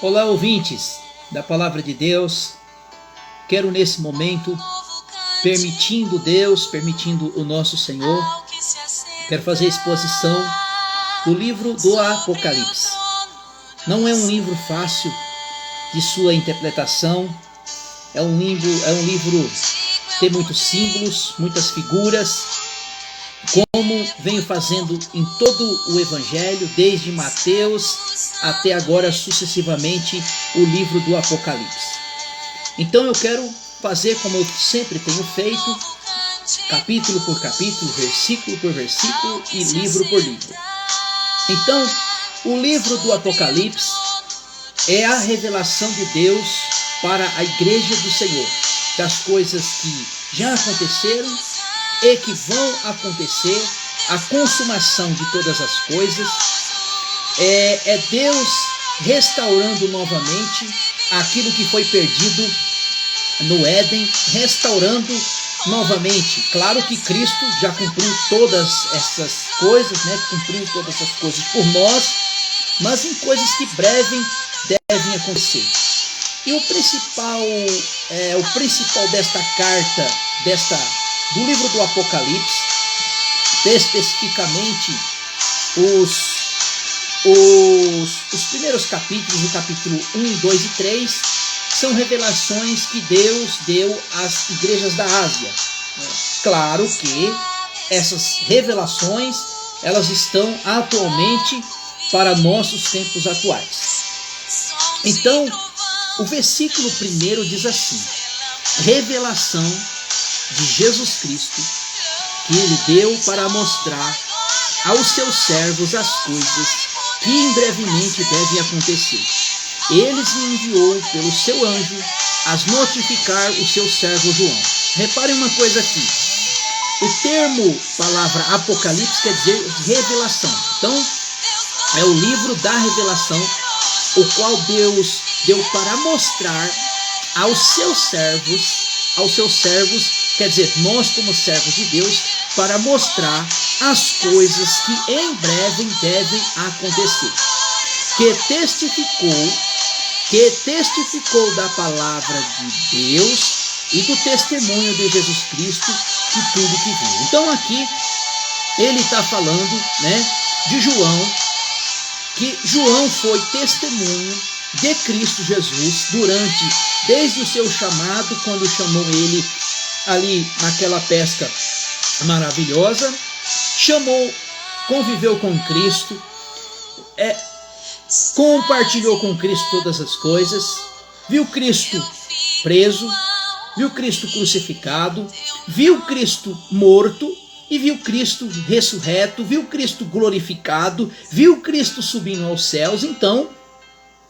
Olá, ouvintes da Palavra de Deus. Quero nesse momento, permitindo o nosso Senhor, quero fazer a exposição do livro do Apocalipse. Não é um livro fácil de sua interpretação, é um livro que tem muitos símbolos, muitas figuras, como venho fazendo em todo o Evangelho, desde Mateus até agora sucessivamente o livro do Apocalipse. Então eu quero fazer como eu sempre tenho feito, capítulo por capítulo, versículo por versículo e livro por livro. Então, o livro do Apocalipse é a revelação de Deus para a igreja do Senhor, das coisas que já aconteceram e que vão acontecer, a consumação de todas as coisas. É Deus restaurando novamente aquilo que foi perdido no Éden, restaurando novamente. Claro que Cristo já cumpriu todas essas coisas, cumpriu todas essas coisas por nós, mas em coisas que breve devem acontecer. E o principal desta carta, do livro do Apocalipse, especificamente os primeiros capítulos, o capítulo 1, 2 e 3, são revelações que Deus deu às igrejas da Ásia. Claro que essas revelações, elas estão atualmente para nossos tempos atuais. Então, o versículo 1 diz assim: revelação de Jesus Cristo, que Ele deu para mostrar aos seus servos as coisas que em brevemente devem acontecer. Ele me enviou pelo seu anjo a notificar o seu servo João. Reparem uma coisa aqui. O termo, palavra Apocalipse, quer dizer revelação. Então, é o livro da revelação, o qual Deus deu para mostrar aos seus servos, quer dizer, nós como servos de Deus, para mostrar as coisas que em breve devem acontecer. Que testificou da palavra de Deus e do testemunho de Jesus Cristo de tudo que viu. Então aqui ele está falando, de João, que João foi testemunho de Cristo Jesus desde o seu chamado, quando chamou ele ali naquela pesca maravilhosa, conviveu com Cristo, compartilhou com Cristo todas as coisas, viu Cristo preso, viu Cristo crucificado, viu Cristo morto e viu Cristo ressurreto, viu Cristo glorificado, viu Cristo subindo aos céus. Então,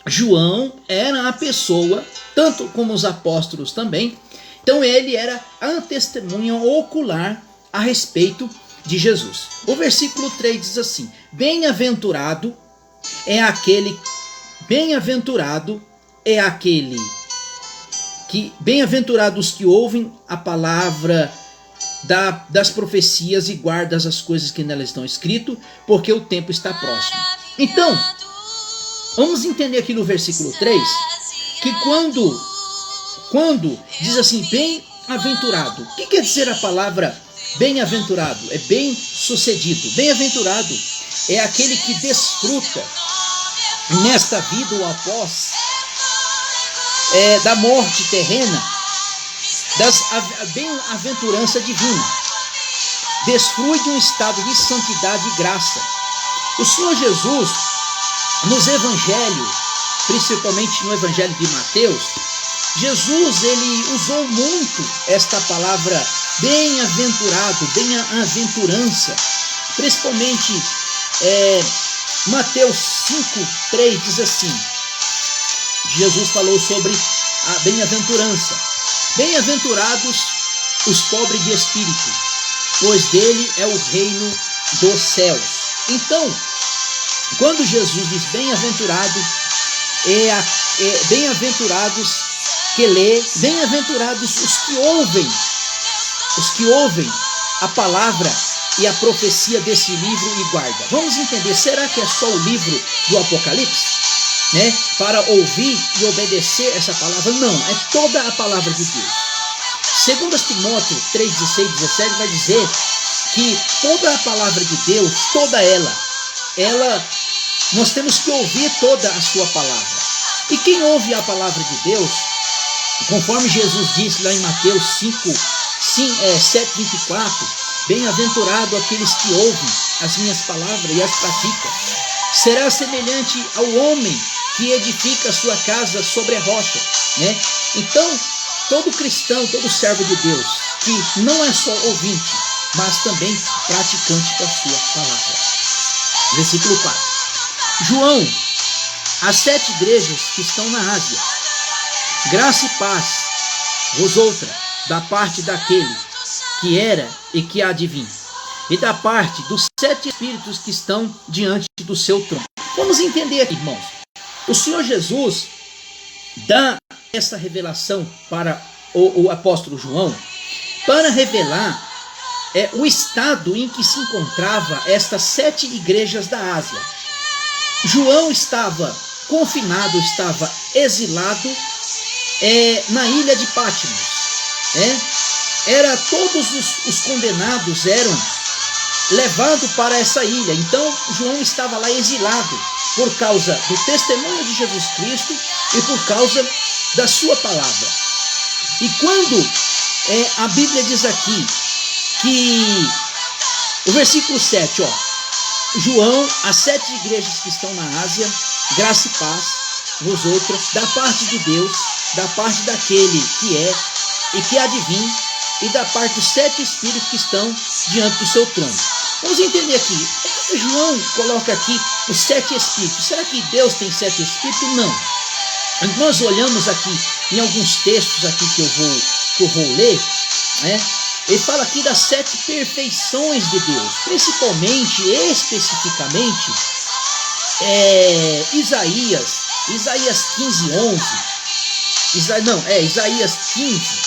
João era a pessoa, tanto como os apóstolos também, então ele era a testemunha ocular a respeito de Jesus. O versículo 3 diz assim: bem-aventurado é aquele que, bem-aventurados que ouvem a palavra das profecias e guardam as coisas que nelas estão escritas, porque o tempo está próximo. Então, vamos entender aqui no versículo 3, que quando diz assim, bem-aventurado, o que quer dizer a palavra bem-aventurado? É bem-sucedido. Bem-aventurado é aquele que desfruta nesta vida ou após da morte terrena, da bem-aventurança divina. Desfrui de um estado de santidade e graça. O Senhor Jesus, nos evangelhos, principalmente no evangelho de Mateus, Jesus ele usou muito esta palavra bem-aventurado, bem-aventurança, principalmente Mateus 5:3 diz assim, Jesus falou sobre a bem-aventurança. Bem-aventurados os pobres de espírito, pois dele é o reino dos céus. Então, quando Jesus diz bem-aventurado, bem-aventurados que lê, bem-aventurados os que ouvem a palavra e a profecia desse livro e guarda. Vamos entender, será que é só o livro do Apocalipse? né, para ouvir e obedecer essa palavra. Não, é toda a palavra de Deus. Segundo Timóteo 3:16, 17 vai dizer que toda a palavra de Deus, toda ela, nós temos que ouvir toda a sua palavra. E quem ouve a palavra de Deus, conforme Jesus disse lá em Mateus 7:24, bem-aventurado aqueles que ouvem as minhas palavras e as praticam, será semelhante ao homem que edifica a sua casa sobre a rocha, né? Então, todo cristão, todo servo de Deus, que não é só ouvinte, mas também praticante da sua palavra. Versículo 4. João, as 7 igrejas que estão na Ásia, graça e paz vos outra, da parte daquele que era e que há de vir, e da parte dos 7 espíritos que estão diante do seu trono. Vamos entender aqui, irmãos. O Senhor Jesus dá essa revelação para o apóstolo João, para revelar o estado em que se encontrava estas 7 igrejas da Ásia. João estava confinado, estava exilado na ilha de Patmos. Todos os condenados eram levados para essa ilha. Então João estava lá exilado por causa do testemunho de Jesus Cristo e por causa da sua palavra. E quando a Bíblia diz aqui que o versículo 7, João, as 7 igrejas que estão na Ásia, graça e paz vos outra, da parte de Deus, da parte daquele que é e que há de vir, e da parte dos 7 espíritos que estão diante do seu trono. Vamos entender aqui. João coloca aqui os 7 espíritos. Será que Deus tem 7 espíritos? Não. Nós olhamos aqui em alguns textos aqui que eu vou ler, ele fala aqui das 7 perfeições de Deus, principalmente, especificamente, Isaías 15:11. Isaías 15,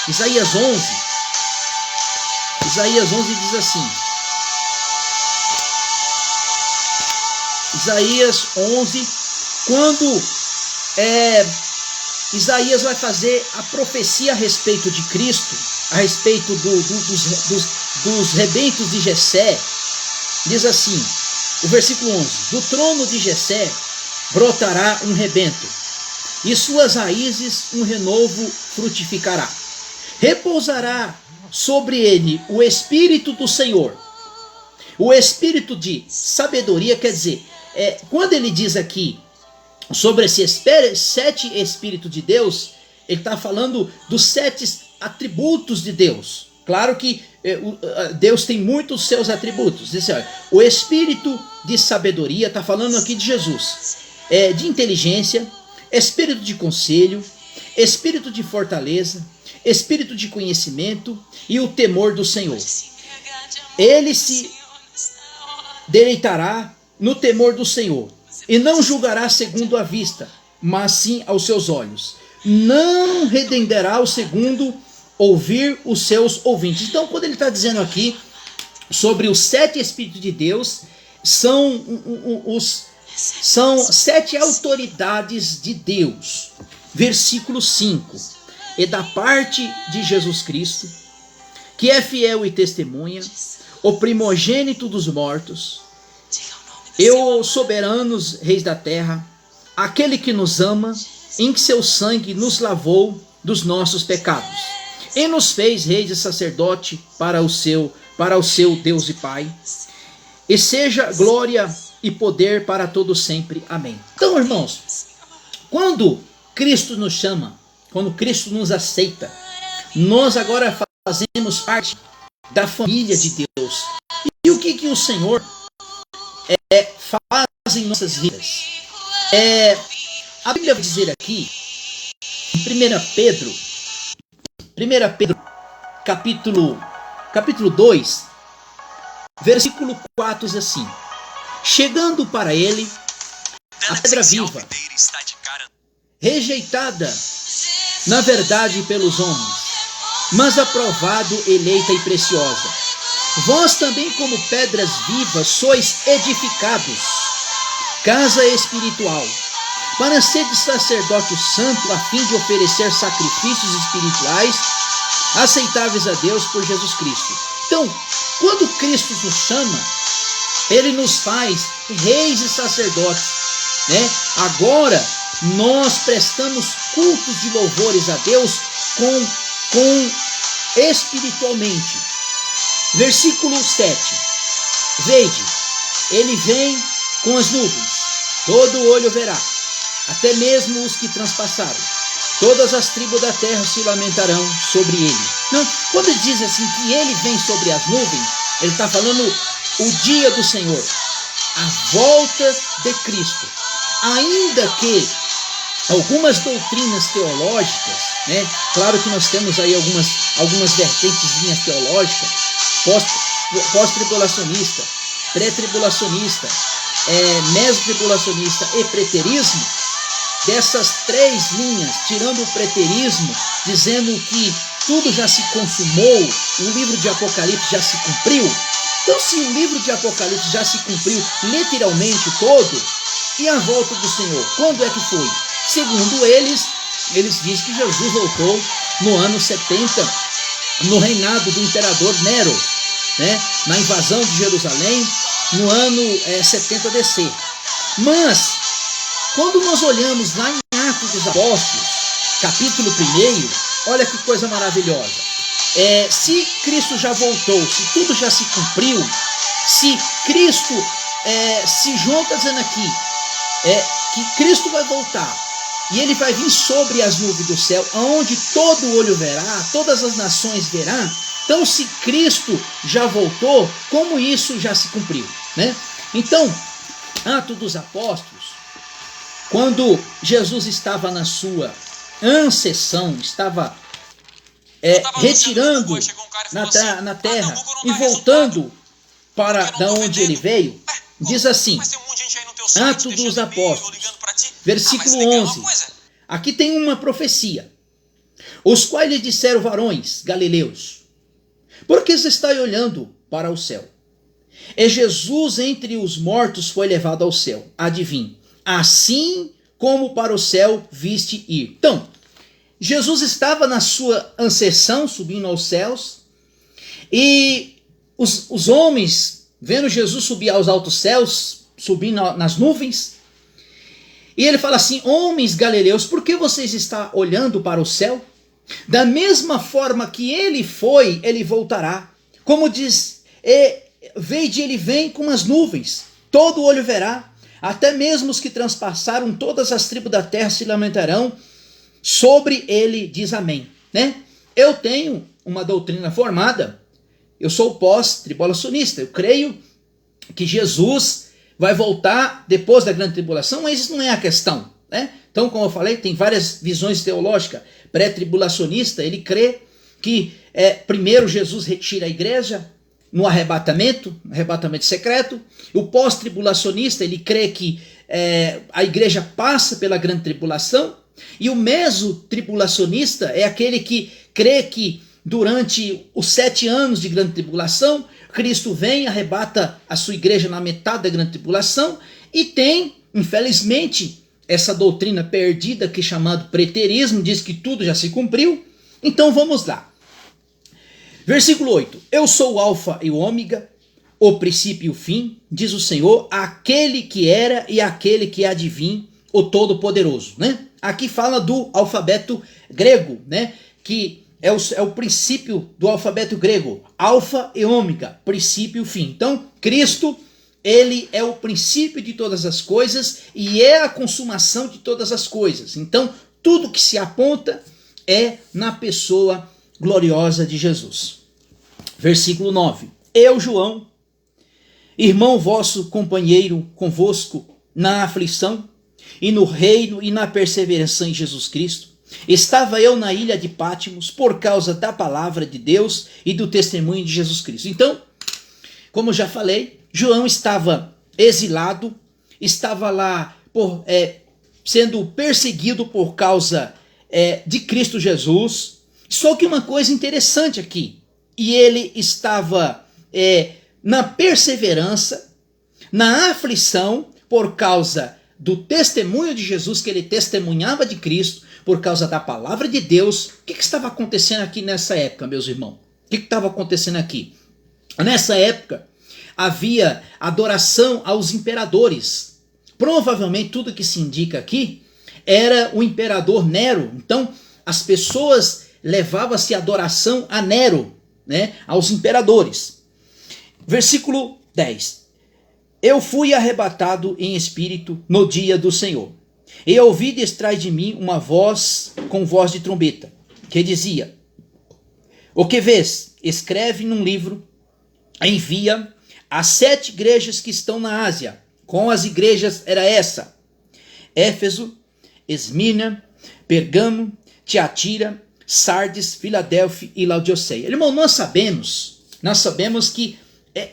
Isaías 11. Isaías 11 diz assim, Isaías 11, quando Isaías vai fazer a profecia a respeito de Cristo, a respeito dos rebentos de Jessé, diz assim, o versículo 11, do trono de Jessé brotará um rebento, e suas raízes um renovo frutificará. Repousará sobre ele o Espírito do Senhor, o Espírito de sabedoria, quer dizer, quando ele diz aqui sobre esses 7 Espíritos de Deus, ele está falando dos 7 atributos de Deus. Claro que Deus tem muitos seus atributos. Diz assim, o Espírito de sabedoria, está falando aqui de Jesus, de inteligência, Espírito de conselho, Espírito de fortaleza, Espírito de conhecimento e o temor do Senhor. Ele se deleitará no temor do Senhor, e não julgará segundo a vista, mas sim aos seus olhos. Não redenderá o segundo ouvir os seus ouvintes. Então, quando ele está dizendo aqui sobre os 7 Espíritos de Deus, são 7 autoridades de Deus. Versículo 5. E da parte de Jesus Cristo, que é fiel e testemunha, o primogênito dos mortos, e os soberanos reis da terra, aquele que nos ama, em que seu sangue nos lavou dos nossos pecados, e nos fez reis e sacerdote para o seu Deus e Pai, e seja glória e poder para todo sempre. Amém. Então, irmãos, quando Cristo nos chama, quando Cristo nos aceita, nós agora fazemos parte da família de Deus. E o que o Senhor faz em nossas vidas? A Bíblia vai dizer aqui, em 1 Pedro, capítulo 2, versículo 4, diz assim, chegando para ele a pedra viva, rejeitada na verdade pelos homens, mas aprovado, eleita e preciosa. Vós também, como pedras vivas, sois edificados, casa espiritual, para ser de sacerdócio santo, a fim de oferecer sacrifícios espirituais aceitáveis a Deus por Jesus Cristo. Então, quando Cristo nos chama, Ele nos faz reis e sacerdotes, né? Agora, nós prestamos cultos de louvores a Deus com espiritualmente. Versículo 7. Veide, Ele vem com as nuvens, todo olho verá, até mesmo os que transpassaram. Todas as tribos da terra se lamentarão sobre ele. Não, quando ele diz assim que ele vem sobre as nuvens, ele está falando o dia do Senhor, a volta de Cristo. Ainda que algumas doutrinas teológicas, né? Claro que nós temos aí algumas vertentezinhas teológicas, pós-tribulacionista, pré-tribulacionista, mesotribulacionista e preterismo. Dessas três linhas, tirando o preterismo, dizendo que tudo já se consumou, o livro de Apocalipse já se cumpriu. Então, se o livro de Apocalipse já se cumpriu literalmente todo, e a volta do Senhor, quando é que foi? Segundo eles dizem que Jesus voltou no ano 70, no reinado do imperador Nero, né? Na invasão de Jerusalém, no ano 70 DC. Mas, quando nós olhamos lá em Atos dos Apóstolos, capítulo 1, olha que coisa maravilhosa. Se Cristo já voltou, se tudo já se cumpriu, se Cristo, se João está dizendo aqui, que Cristo vai voltar, e ele vai vir sobre as nuvens do céu, aonde todo olho verá, todas as nações verão. Então, se Cristo já voltou, como isso já se cumpriu, né? Então, Atos dos Apóstolos, quando Jesus estava na sua ascensão, estava retirando na terra e voltando para da onde ele veio, diz assim, Atos dos Apóstolos, versículo 11, aqui tem uma profecia, os quais lhe disseram, varões galileus, por que você está olhando para o céu? E Jesus entre os mortos foi levado ao céu, adivinhe, assim como para o céu viste ir. Então, Jesus estava na sua ascensão, subindo aos céus, e os homens, vendo Jesus subir aos altos céus, subindo nas nuvens, e ele fala assim, homens galileus, por que vocês estão olhando para o céu? Da mesma forma que ele foi, ele voltará. Como diz, veide, ele vem com as nuvens, todo olho verá, até mesmo os que transpassaram todas as tribos da terra se lamentarão sobre ele, diz amém. Né? Eu tenho uma doutrina formada, eu sou pós-tribulacionista, eu creio que Jesus vai voltar depois da grande tribulação, mas isso não é a questão. Né? Então, como eu falei, tem várias visões teológicas. Pré-tribulacionista, ele crê que primeiro Jesus retira a igreja no arrebatamento secreto. O pós-tribulacionista, ele crê que a igreja passa pela grande tribulação. E o mesotribulacionista é aquele que crê que durante os 7 anos de grande tribulação, Cristo vem e arrebata a sua igreja na metade da grande tribulação. E tem, infelizmente, essa doutrina perdida que é chamado preterismo, diz que tudo já se cumpriu. Então vamos lá. Versículo 8. Eu sou o alfa e o ômega, o princípio e o fim, diz o Senhor, aquele que era e aquele que há de vir, o Todo-Poderoso. Né? Aqui fala do alfabeto grego, né? Que é o princípio do alfabeto grego. Alfa e ômega, princípio e fim. Então, Cristo, ele é o princípio de todas as coisas e é a consumação de todas as coisas. Então, tudo que se aponta é na pessoa gloriosa de Jesus. Versículo 9. Eu, João, irmão vosso, companheiro convosco na aflição e no reino e na perseverança em Jesus Cristo, estava eu na ilha de Pátimos por causa da palavra de Deus e do testemunho de Jesus Cristo. Então, como já falei, João estava exilado, estava lá sendo perseguido por causa de Cristo Jesus. Só que uma coisa interessante aqui, e ele estava na perseverança, na aflição, por causa do testemunho de Jesus, que ele testemunhava de Cristo, por causa da palavra de Deus. O que estava acontecendo aqui nessa época, meus irmãos? O que estava acontecendo aqui? Nessa época, havia adoração aos imperadores. Provavelmente tudo que se indica aqui era o imperador Nero. Então, as pessoas levavam-se adoração a Nero, né, aos imperadores. Versículo 10. Eu fui arrebatado em espírito no dia do Senhor, e ouvi detrás de mim uma voz com voz de trombeta, que dizia: o que vês? Escreve num livro, envia às 7 igrejas que estão na Ásia. Com as igrejas era essa: Éfeso, Esmirna, Pergamo, Tiatira, Sardes, Filadélfia e Laodiceia. Irmão, nós sabemos que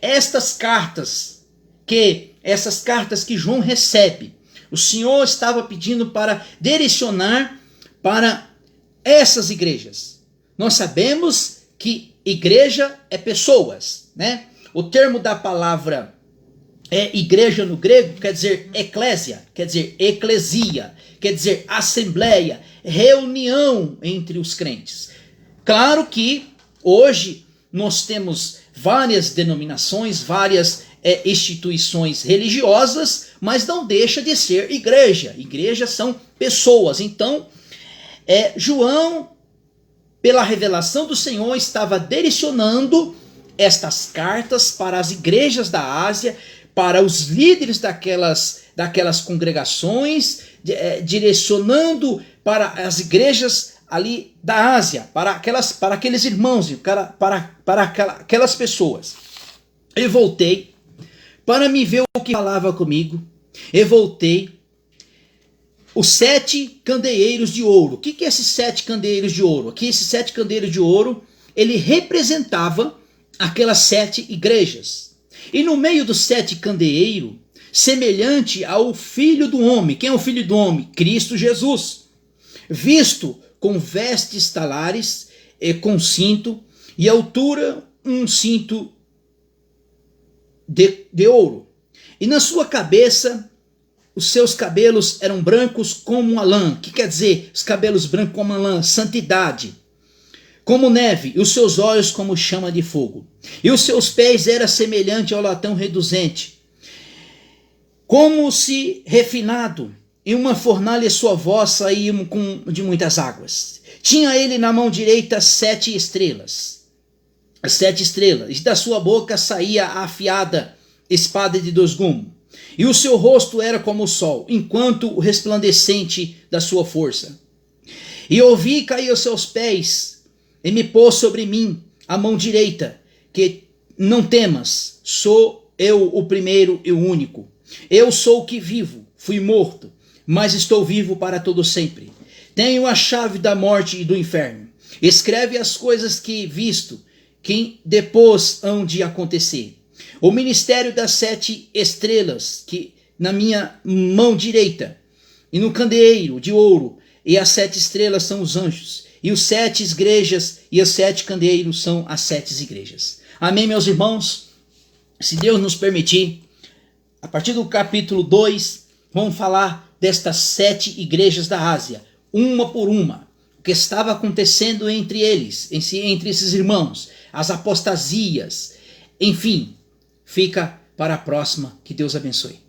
essas cartas que João recebe, o Senhor estava pedindo para direcionar para essas igrejas. Nós sabemos que igreja é pessoas, né? O termo da palavra igreja no grego quer dizer eclésia, quer dizer eclesia, quer dizer assembleia, reunião entre os crentes. Claro que hoje nós temos várias denominações, várias instituições religiosas, mas não deixa de ser igreja. Igrejas são pessoas. Então, João, pela revelação do Senhor, estava direcionando estas cartas para as igrejas da Ásia, para os líderes daquelas congregações, direcionando para as igrejas ali da Ásia, para aqueles irmãos, para aquelas pessoas. Eu voltei para me ver o que falava comigo. Eu voltei. Os 7 candeeiros de ouro. O que é esses 7 candeeiros de ouro? Aqui, esses 7 candeeiros de ouro, ele representava aquelas 7 igrejas. E no meio dos 7 candeeiros, semelhante ao Filho do Homem. Quem é o Filho do Homem? Cristo Jesus. Visto com vestes talares, com cinto, e altura um cinto de ouro. E na sua cabeça, os seus cabelos eram brancos como a lã. O que quer dizer os cabelos brancos como a lã? Santidade. Como neve, e os seus olhos como chama de fogo. E os seus pés eram semelhante ao latão reluzente, como se refinado em uma fornalha, sua voz saía de muitas águas. Tinha ele na mão direita 7 estrelas. As 7 estrelas. E da sua boca saía a afiada espada de 2 gumes. E o seu rosto era como o sol, enquanto o resplandecente da sua força. E ouvi cair aos seus pés, e me pôs sobre mim a mão direita, que não temas, sou eu o primeiro e o único. Eu sou o que vivo, fui morto, mas estou vivo para todo sempre. Tenho a chave da morte e do inferno. Escreve as coisas que visto, que depois hão de acontecer. O ministério das 7 estrelas, que na minha mão direita, e no candeeiro de ouro, e as 7 estrelas são os anjos, e os 7 igrejas, e os 7 candeeiros são as 7 igrejas. Amém, meus irmãos? Se Deus nos permitir, a partir do capítulo 2, vamos falar destas 7 igrejas da Ásia, uma por uma, o que estava acontecendo entre eles, entre esses irmãos, as apostasias, enfim, fica para a próxima. Que Deus abençoe.